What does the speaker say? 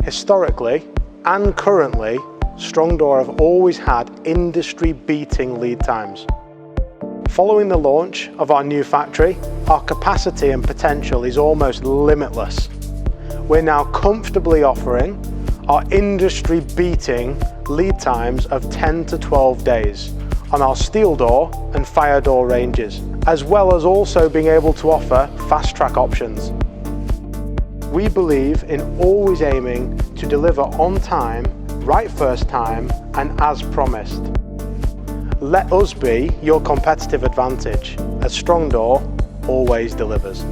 Historically and currently, Strongdor have always had industry-beating lead times. Following the launch of our new factory, our capacity and potential is almost limitless. We're now comfortably offering our industry-beating lead times of 10 to 12 days on our steel door and fire door ranges, as well as also being able to offer fast-track options. We believe in always aiming to deliver on time, right first time, and as promised. Let us be your competitive advantage, as Strongdor always delivers.